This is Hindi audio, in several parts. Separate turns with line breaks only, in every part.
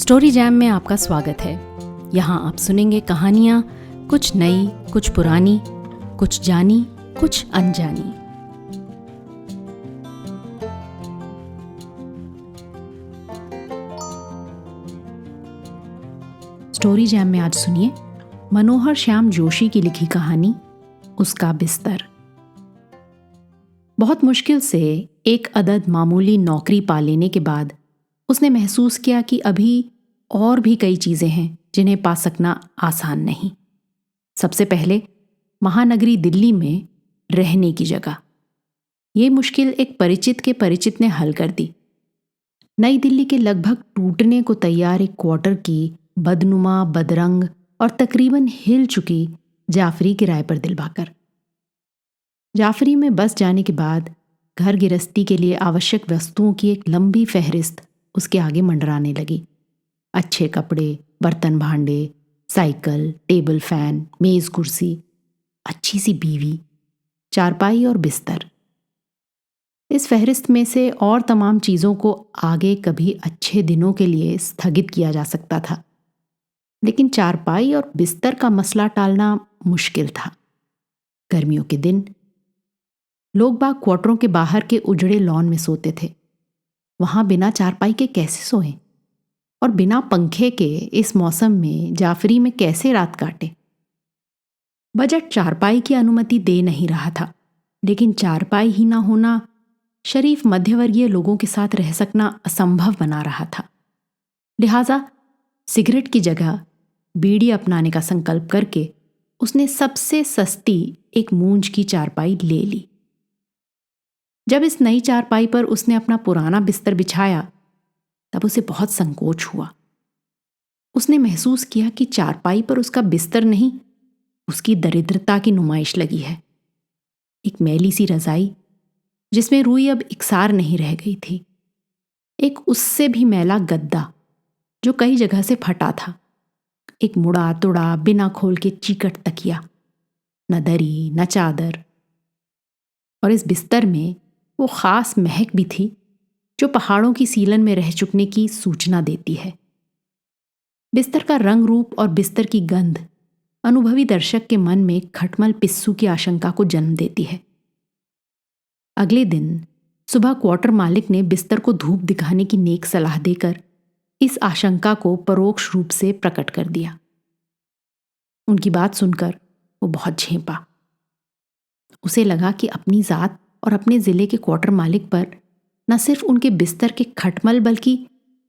स्टोरी जैम में आपका स्वागत है। यहाँ आप सुनेंगे कहानियाँ, कुछ नई, कुछ पुरानी, कुछ जानी, कुछ अनजानी। स्टोरी जैम में आज सुनिए मनोहर श्याम जोशी की लिखी कहानी उसका बिस्तर। बहुत मुश्किल से एक अदद मामूली नौकरी पा लेने के बाद उसने महसूस किया कि अभी और भी कई चीजें हैं जिन्हें पा सकना आसान नहीं। सबसे पहले महानगरी दिल्ली में रहने की जगह। ये मुश्किल एक परिचित के परिचित ने हल कर दी। नई दिल्ली के लगभग टूटने को तैयार एक क्वार्टर की बदनुमा, बदरंग और तकरीबन हिल चुकी जाफरी किराए पर दिलवाकर। जाफरी में बस जाने के बाद घर गृहस्थी के लिए आवश्यक वस्तुओं की एक लंबी फहरिस्त उसके आगे मंडराने लगी। अच्छे कपड़े, बर्तन भांडे, साइकिल, टेबल फैन, मेज कुर्सी, अच्छी सी बीवी, चारपाई और बिस्तर। इस फहरिस्त में से और तमाम चीज़ों को आगे कभी अच्छे दिनों के लिए स्थगित किया जा सकता था, लेकिन चारपाई और बिस्तर का मसला टालना मुश्किल था। गर्मियों के दिन लोग बाग क्वार्टरों के बाहर के उजड़े लॉन में सोते थे। वहां बिना चारपाई के कैसे सोएं? और बिना पंखे के इस मौसम में जाफरी में कैसे रात काटे? बजट चारपाई की अनुमति दे नहीं रहा था, लेकिन चारपाई ही ना होना शरीफ मध्यवर्गीय लोगों के साथ रह सकना असंभव बना रहा था। लिहाजा सिगरेट की जगह बीड़ी अपनाने का संकल्प करके उसने सबसे सस्ती एक मूंज की चारपाई ले ली। जब इस नई चारपाई पर उसने अपना पुराना बिस्तर बिछाया तब उसे बहुत संकोच हुआ। उसने महसूस किया कि चारपाई पर उसका बिस्तर नहीं, उसकी दरिद्रता की नुमाइश लगी है। एक मैली सी रजाई जिसमें रुई अब इकसार नहीं रह गई थी, एक उससे भी मैला गद्दा जो कई जगह से फटा था, एक मुड़ा तुड़ा बिना खोल के चीकट तकिया, न दरी न चादर। और इस बिस्तर में वो खास महक भी थी जो पहाड़ों की सीलन में रह चुकने की सूचना देती है। बिस्तर का रंग रूप और बिस्तर की गंध अनुभवी दर्शक के मन में खटमल पिस्सू की आशंका को जन्म देती है। अगले दिन सुबह क्वार्टर मालिक ने बिस्तर को धूप दिखाने की नेक सलाह देकर इस आशंका को परोक्ष रूप से प्रकट कर दिया। उनकी बात सुनकर वो बहुत झेंपा। उसे लगा कि अपनी जात और अपने जिले के क्वार्टर मालिक पर न सिर्फ उनके बिस्तर के खटमल बल्कि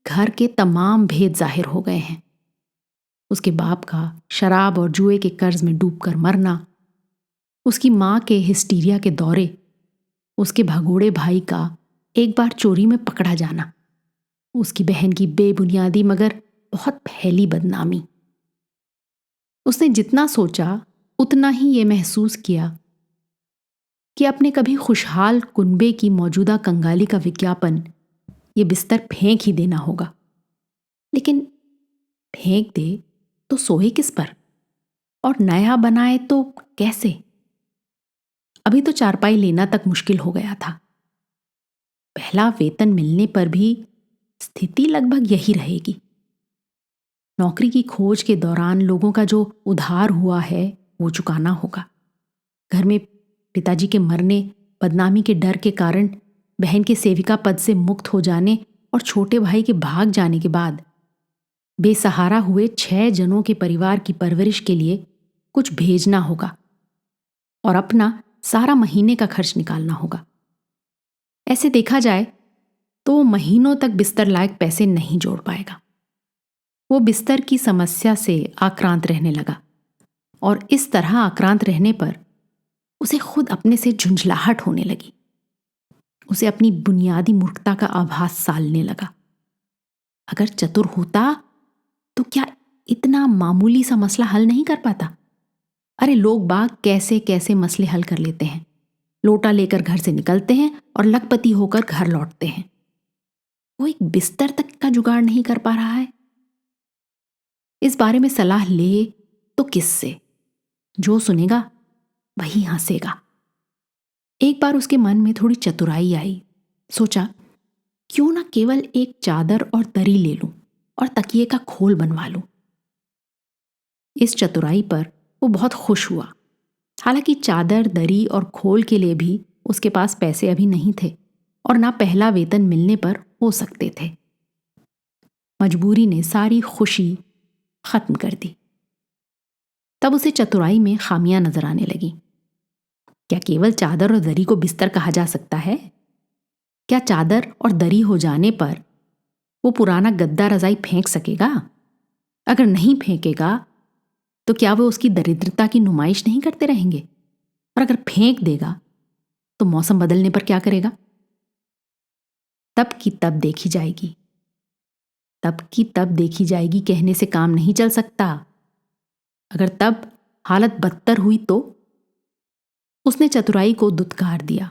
घर के तमाम भेद जाहिर हो गए हैं। उसके बाप का शराब और जुए के कर्ज में डूबकर मरना, उसकी मां के हिस्टीरिया के दौरे, उसके भगोड़े भाई का एक बार चोरी में पकड़ा जाना, उसकी बहन की बेबुनियादी मगर बहुत फैली बदनामी। उसने जितना सोचा उतना ही ये महसूस किया कि अपने कभी खुशहाल कुनबे की मौजूदा कंगाली का विज्ञापन ये बिस्तर फेंक ही देना होगा। लेकिन फेंक दे तो सोए किस पर, और नया बनाए तो कैसे? अभी तो चारपाई लेना तक मुश्किल हो गया था। पहला वेतन मिलने पर भी स्थिति लगभग यही रहेगी। नौकरी की खोज के दौरान लोगों का जो उधार हुआ है वो चुकाना होगा। घर में पिताजी के मरने, बदनामी के डर के कारण बहन के सेविका पद से मुक्त हो जाने और छोटे भाई के भाग जाने के बाद बेसहारा हुए 6 जनों के परिवार की परवरिश के लिए कुछ भेजना होगा और अपना सारा महीने का खर्च निकालना होगा। ऐसे देखा जाए तो महीनों तक बिस्तर लायक पैसे नहीं जोड़ पाएगा। वो बिस्तर की समस्या से आक्रांत रहने लगा और इस तरह आक्रांत रहने पर उसे खुद अपने से झुंझलाहट होने लगी। उसे अपनी बुनियादी मूर्खता का आभास सालने लगा। अगर चतुर होता तो क्या इतना मामूली सा मसला हल नहीं कर पाता? अरे लोग बाग कैसे कैसे मसले हल कर लेते हैं। लोटा लेकर घर से निकलते हैं और लखपति होकर घर लौटते हैं। वो एक बिस्तर तक का जुगाड़ नहीं कर पा रहा है। इस बारे में सलाह ले तो किससे? जो सुनेगा वही हंसेगा। एक बार उसके मन में थोड़ी चतुराई आई। सोचा क्यों ना केवल एक चादर और दरी ले लूं और तकिए का खोल बनवा लूं। इस चतुराई पर वो बहुत खुश हुआ। हालांकि चादर, दरी और खोल के लिए भी उसके पास पैसे अभी नहीं थे और ना पहला वेतन मिलने पर हो सकते थे। मजबूरी ने सारी खुशी खत्म कर दी। तब उसे चतुराई में खामियां नजर आने लगी। क्या केवल चादर और दरी को बिस्तर कहा जा सकता है? क्या चादर और दरी हो जाने पर वो पुराना गद्दा रजाई फेंक सकेगा? अगर नहीं फेंकेगा तो क्या वो उसकी दरिद्रता की नुमाइश नहीं करते रहेंगे? और अगर फेंक देगा तो मौसम बदलने पर क्या करेगा? तब की तब देखी जाएगी। तब की तब देखी जाएगी कहने से काम नहीं चल सकता। अगर तब हालत बदतर हुई तो? उसने चतुराई को दुत्कार दिया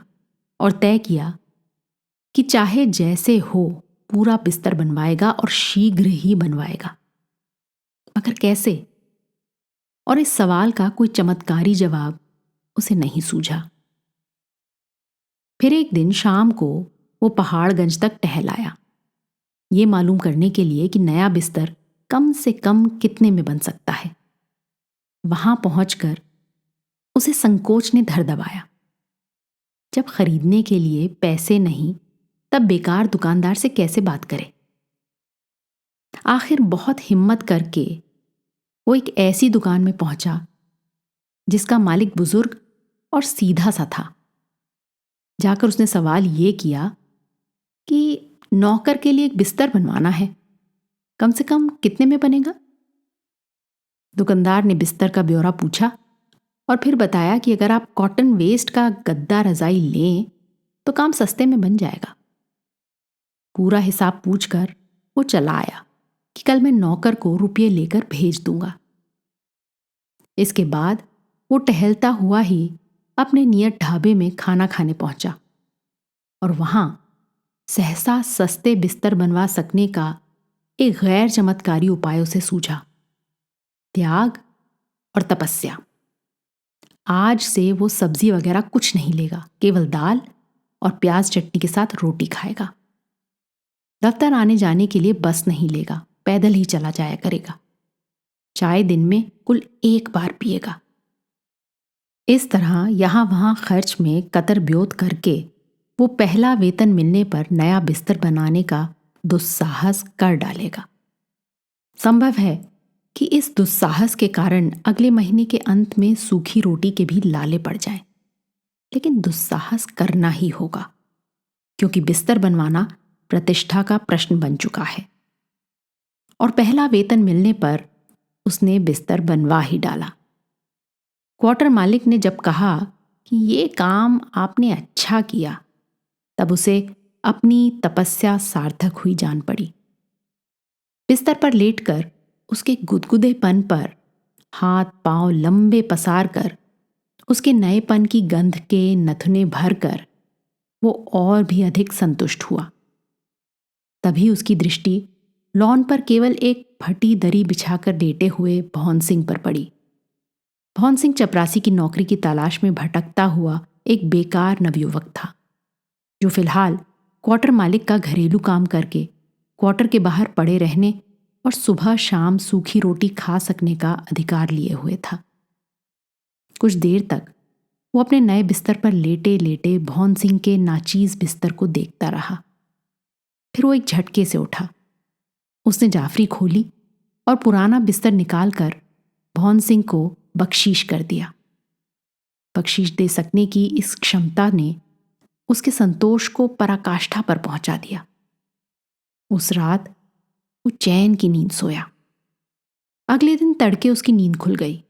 और तय किया कि चाहे जैसे हो पूरा बिस्तर बनवाएगा और शीघ्र ही बनवाएगा। मगर कैसे? और इस सवाल का कोई चमत्कारी जवाब उसे नहीं सूझा। फिर एक दिन शाम को वो पहाड़गंज तक टहल आया, ये मालूम करने के लिए कि नया बिस्तर कम से कम कितने में बन सकता है। वहां पहुंचकर उसे संकोच ने धर दबाया। जब खरीदने के लिए पैसे नहीं, तब बेकार दुकानदार से कैसे बात करे? आखिर बहुत हिम्मत करके वो एक ऐसी दुकान में पहुंचा जिसका मालिक बुजुर्ग और सीधा सा था। जाकर उसने सवाल ये किया कि नौकर के लिए एक बिस्तर बनवाना है, कम से कम कितने में बनेगा? दुकानदार ने बिस्तर का ब्यौरा पूछा और फिर बताया कि अगर आप कॉटन वेस्ट का गद्दा रजाई लें तो काम सस्ते में बन जाएगा। पूरा हिसाब पूछकर वो चला आया कि कल मैं नौकर को रुपये लेकर भेज दूंगा। इसके बाद वो टहलता हुआ ही अपने नियत ढाबे में खाना खाने पहुंचा और वहां सहसा सस्ते बिस्तर बनवा सकने का एक गैर चमत्कारी उपाय उसे सूझा, त्याग और तपस्या। आज से वो सब्जी वगैरह कुछ नहीं लेगा, केवल दाल और प्याज चटनी के साथ रोटी खाएगा। दफ्तर आने जाने के लिए बस नहीं लेगा, पैदल ही चला जाया करेगा। चाय दिन में कुल एक बार पिएगा। इस तरह यहां वहां खर्च में कतर ब्योत करके वो पहला वेतन मिलने पर नया बिस्तर बनाने का दुस्साहस कर डालेगा। संभव है कि इस दुस्साहस के कारण अगले महीने के अंत में सूखी रोटी के भी लाले पड़ जाएं। लेकिन दुस्साहस करना ही होगा, क्योंकि बिस्तर बनवाना प्रतिष्ठा का प्रश्न बन चुका है। और पहला वेतन मिलने पर उसने बिस्तर बनवा ही डाला। क्वार्टर मालिक ने जब कहा कि ये काम आपने अच्छा किया, तब उसे अपनी तपस्या सार्थक हुई जान पड़ी। बिस्तर पर लेटकर उसके गुदगुदेपन पर हाथ पांव लंबे पसार कर उसके नएपन की गंध के नथुने भर कर वो और भी अधिक संतुष्ट हुआ। तभी उसकी दृष्टि लॉन पर केवल एक फटी दरी बिछाकर लेटे हुए भौन सिंह पर पड़ी। भौन सिंह चपरासी की नौकरी की तलाश में भटकता हुआ एक बेकार नवयुवक था, जो फिलहाल क्वार्टर मालिक का घरेलू काम करके क्वार्टर के बाहर पड़े रहने और सुबह शाम सूखी रोटी खा सकने का अधिकार लिए हुए था। कुछ देर तक वो अपने नए बिस्तर पर लेटे लेटे भौन सिंह के नाचीज बिस्तर को देखता रहा। फिर वो एक झटके से उठा। उसने जाफरी खोली और पुराना बिस्तर निकालकर भौन सिंह को बख्शीश कर दिया। बख्शीश दे सकने की इस क्षमता ने उसके संतोष को पराकाष्ठा पर पहुंचा दिया। उस रात वो चैन की नींद सोया। अगले दिन तड़के उसकी नींद खुल गई।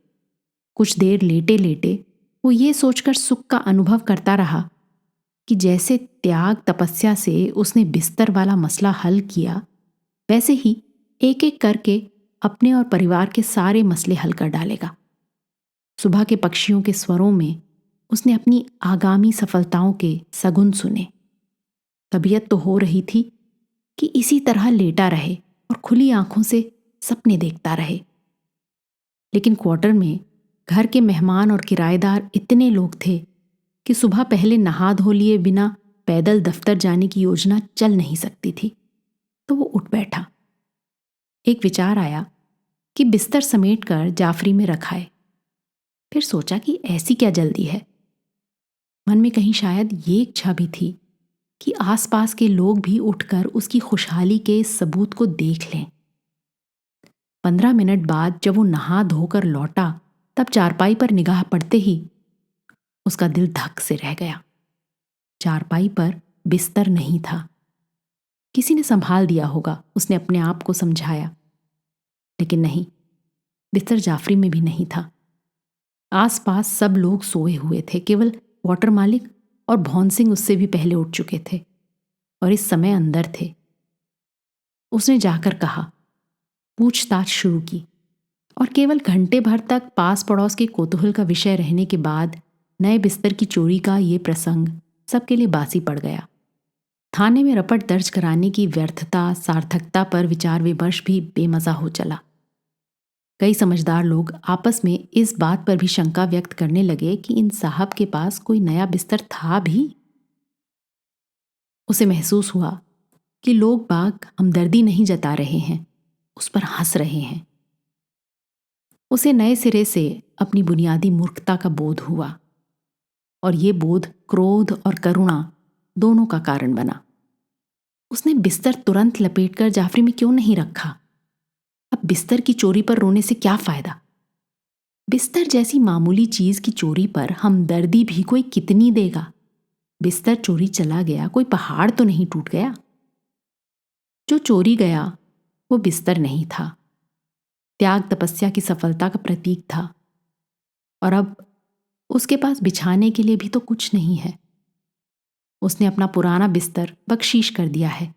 कुछ देर लेटे लेटे वो ये सोचकर सुख का अनुभव करता रहा कि जैसे त्याग तपस्या से उसने बिस्तर वाला मसला हल किया, वैसे ही एक एक करके अपने और परिवार के सारे मसले हल कर डालेगा। सुबह के पक्षियों के स्वरों में उसने अपनी आगामी सफलताओं के सगुन सुने। तबीयत तो हो रही थी कि इसी तरह लेटा रहे और खुली आंखों से सपने देखता रहे। लेकिन क्वार्टर में घर के मेहमान और किराएदार इतने लोग थे कि सुबह पहले नहा धो लिए बिना पैदल दफ्तर जाने की योजना चल नहीं सकती थी। तो वो उठ बैठा। एक विचार आया कि बिस्तर समेटकर जाफरी में रखाए। फिर सोचा कि ऐसी क्या जल्दी है। मन में कहीं शायद ये इच्छा भी थी कि आसपास के लोग भी उठकर उसकी खुशहाली के इस सबूत को देख लें। 15 मिनट बाद जब वो नहा धोकर लौटा, तब चारपाई पर निगाह पड़ते ही उसका दिल धक से रह गया। चारपाई पर बिस्तर नहीं था। किसी ने संभाल दिया होगा, उसने अपने आप को समझाया। लेकिन नहीं, बिस्तर जाफरी में भी नहीं था। आसपास सब लोग सोए हुए थे, केवल वाटर मालिक और भौन सिंह उससे भी पहले उठ चुके थे और इस समय अंदर थे। उसने जाकर कहा, पूछताछ शुरू की और केवल घंटे भर तक पास पड़ोस के कौतूहल का विषय रहने के बाद नए बिस्तर की चोरी का ये प्रसंग सबके लिए बासी पड़ गया। थाने में रपट दर्ज कराने की व्यर्थता सार्थकता पर विचार विमर्श भी बेमजा हो चला। कई समझदार लोग आपस में इस बात पर भी शंका व्यक्त करने लगे कि इन साहब के पास कोई नया बिस्तर था भी। उसे महसूस हुआ कि लोग बाग हमदर्दी नहीं जता रहे हैं, उस पर हंस रहे हैं। उसे नए सिरे से अपनी बुनियादी मूर्खता का बोध हुआ और ये बोध क्रोध और करुणा दोनों का कारण बना। उसने बिस्तर तुरंत लपेटकर जाफरी में क्यों नहीं रखा? अब बिस्तर की चोरी पर रोने से क्या फायदा? बिस्तर जैसी मामूली चीज की चोरी पर हमदर्दी भी कोई कितनी देगा? बिस्तर चोरी चला गया, कोई पहाड़ तो नहीं टूट गया। जो चोरी गया वो बिस्तर नहीं था, त्याग तपस्या की सफलता का प्रतीक था। और अब उसके पास बिछाने के लिए भी तो कुछ नहीं है। उसने अपना पुराना बिस्तर बख्शीश कर दिया है।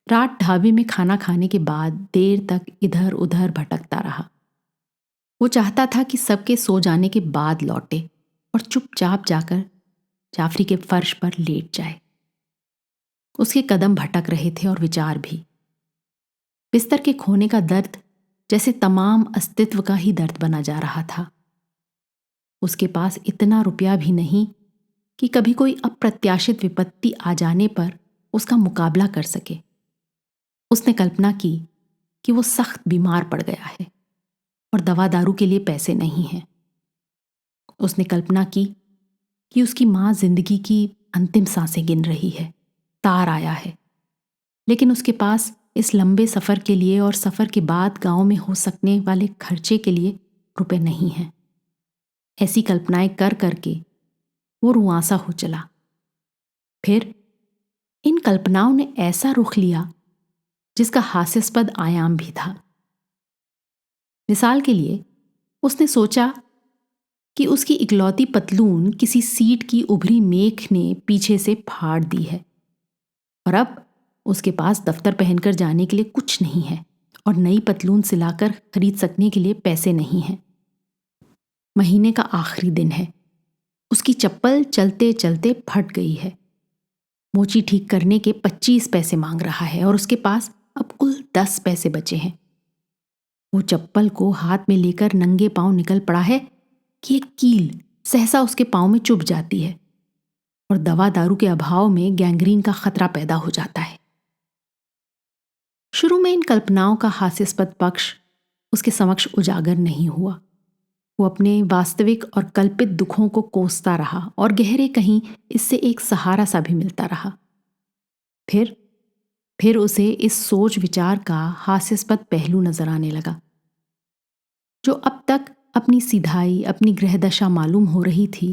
रात ढाबे में खाना खाने के बाद देर तक इधर उधर भटकता रहा। वो चाहता था कि सबके सो जाने के बाद लौटे और चुपचाप जाकर जाफरी के फर्श पर लेट जाए। उसके कदम भटक रहे थे और विचार भी। बिस्तर के खोने का दर्द जैसे तमाम अस्तित्व का ही दर्द बना जा रहा था। उसके पास इतना रुपया भी नहीं कि कभी कोई अप्रत्याशित विपत्ति आ जाने पर उसका मुकाबला कर सके। उसने कल्पना की कि वो सख्त बीमार पड़ गया है और दवा दारू के लिए पैसे नहीं हैं। उसने कल्पना की कि उसकी मां जिंदगी की अंतिम सांसें गिन रही है, तार आया है, लेकिन उसके पास इस लंबे सफर के लिए और सफर के बाद गांव में हो सकने वाले खर्चे के लिए रुपए नहीं हैं। ऐसी कल्पनाएं कर करके वो रुआंसा हो चला। फिर इन कल्पनाओं ने ऐसा रुख लिया जिसका हास्यास्पद आयाम भी था। मिसाल के लिए उसने सोचा कि उसकी इकलौती पतलून किसी सीट की उभरी मेख ने पीछे से फाड़ दी है और अब उसके पास दफ्तर पहनकर जाने के लिए कुछ नहीं है और नई पतलून सिलाकर खरीद सकने के लिए पैसे नहीं हैं। महीने का आखिरी दिन है। उसकी चप्पल चलते चलते फट गई है। मोची ठीक करने के 25 पैसे मांग रहा है और उसके पास अब कुल 10 पैसे बचे हैं। वो चप्पल को हाथ में लेकर नंगे पांव निकल पड़ा है कि एक कील सहसा उसके पांव में चुभ जाती है और दवा दारू के अभाव में गैंग्रीन का खतरा पैदा हो जाता है। शुरू में इन कल्पनाओं का हास्यास्पद पक्ष उसके समक्ष उजागर नहीं हुआ। वो अपने वास्तविक और कल्पित दुखों को कोसता रहा और गहरे कहीं इससे एक सहारा सा भी मिलता रहा। फिर उसे इस सोच विचार का हास्यास्पद पहलू नजर आने लगा। जो अब तक अपनी सिधाई, अपनी गृहदशा मालूम हो रही थी,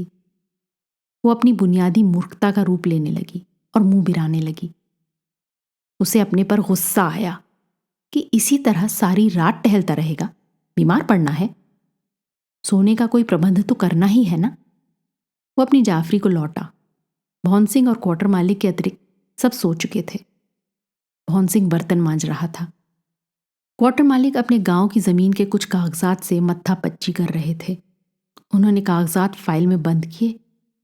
वो अपनी बुनियादी मूर्खता का रूप लेने लगी और मुंह बिराने लगी। उसे अपने पर गुस्सा आया कि इसी तरह सारी रात टहलता रहेगा। बीमार पड़ना है, सोने का कोई प्रबंध तो करना ही है ना। वो अपनी जाफरी को लौटा। भौन सिंह और क्वार्टर मालिक के अतिरिक्त सब सो चुके थे। भौन सिंह बर्तन मांज रहा था। क्वार्टर मालिक अपने गांव की जमीन के कुछ कागजात से मत्था पच्ची कर रहे थे। उन्होंने कागजात फाइल में बंद किए,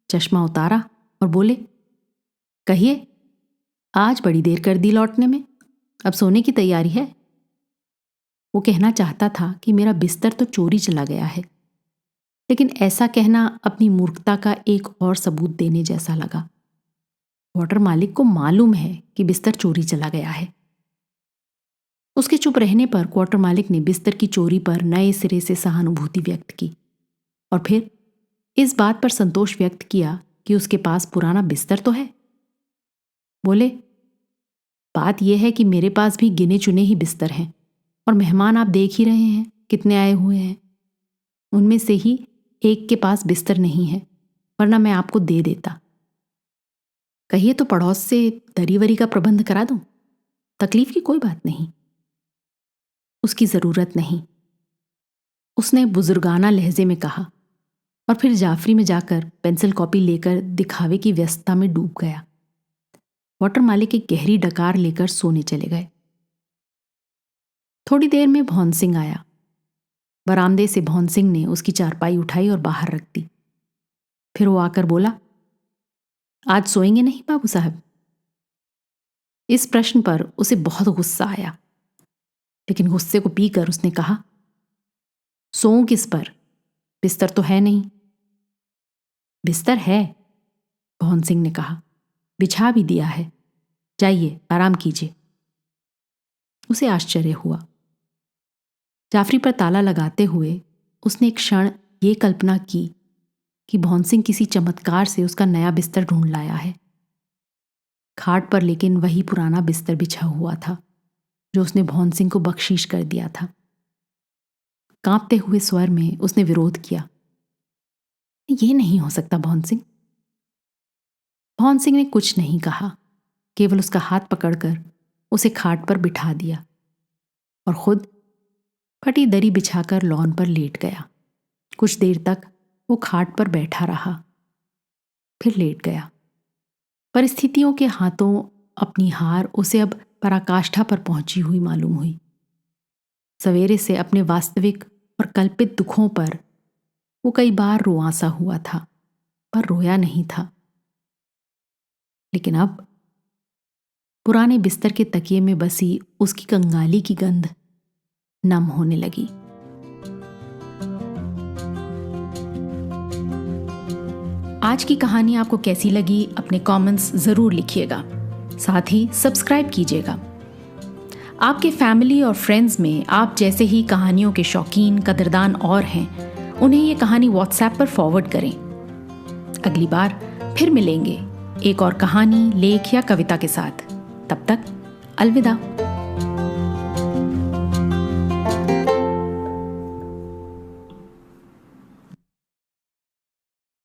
चश्मा उतारा और बोले, कहिए, आज बड़ी देर कर दी लौटने में, अब सोने की तैयारी है। वो कहना चाहता था कि मेरा बिस्तर तो चोरी चला गया है, लेकिन ऐसा कहना अपनी मूर्खता का एक और सबूत देने जैसा लगा। वाटर मालिक को मालूम है कि बिस्तर चोरी चला गया है। उसके चुप रहने पर क्वार्टर मालिक ने बिस्तर की चोरी पर नए सिरे से सहानुभूति व्यक्त की और फिर इस बात पर संतोष व्यक्त किया कि उसके पास पुराना बिस्तर तो है। बोले, बात यह है कि मेरे पास भी गिने चुने ही बिस्तर हैं और मेहमान आप देख ही रहे हैं कितने आए हुए हैं। उनमें से ही एक के पास बिस्तर नहीं है, वरना मैं आपको दे देता। कहिए तो पड़ोस से दरी वरी का प्रबंध करा दूं। तकलीफ की कोई बात नहीं, उसकी जरूरत नहीं, उसने बुजुर्गाना लहजे में कहा और फिर जाफरी में जाकर पेंसिल कॉपी लेकर दिखावे की व्यस्तता में डूब गया। क्वार्टर मालिक एक गहरी डकार लेकर सोने चले गए। थोड़ी देर में भौन सिंह आया। बरामदे से भौन सिंह ने उसकी चारपाई उठाई और बाहर रख दी। फिर वो आकर बोला, आज सोएंगे नहीं बाबू साहब? इस प्रश्न पर उसे बहुत गुस्सा आया, लेकिन गुस्से को पीकर उसने कहा, सोऊं किस पर? बिस्तर तो है नहीं। बिस्तर है, भौन सिंह ने कहा, बिछा भी दिया है, जाइए आराम कीजिए। उसे आश्चर्य हुआ। जाफरी पर ताला लगाते हुए उसने एक क्षण ये कल्पना की कि भौन सिंह किसी चमत्कार से उसका नया बिस्तर ढूंढ लाया है। खाट पर लेकिन वही पुराना बिस्तर बिछा हुआ था जो उसने भौन सिंह को बख्शीश कर दिया था। कांपते हुए स्वर में उसने विरोध किया, यह नहीं हो सकता भौन सिंह। भौन सिंह ने कुछ नहीं कहा, केवल उसका हाथ पकड़कर उसे खाट पर बिठा दिया और खुद फटी दरी बिछाकर लॉन पर लेट गया। कुछ देर तक वो खाट पर बैठा रहा, फिर लेट गया। परिस्थितियों के हाथों अपनी हार उसे अब पराकाष्ठा पर पहुंची हुई मालूम हुई। सवेरे से अपने वास्तविक और कल्पित दुखों पर वो कई बार रुआंसा हुआ था, पर रोया नहीं था। लेकिन अब पुराने बिस्तर के तकिए में बसी उसकी कंगाली की गंध नम होने लगी। आज की कहानी आपको कैसी लगी अपने कमेंट्स जरूर लिखिएगा। साथ ही सब्सक्राइब कीजिएगा। आपके फैमिली और फ्रेंड्स में आप जैसे ही कहानियों के शौकीन कदरदान और हैं, उन्हें ये कहानी व्हाट्सएप पर फॉरवर्ड करें। अगली बार फिर मिलेंगे एक और कहानी, लेख या कविता के साथ। तब तक अलविदा।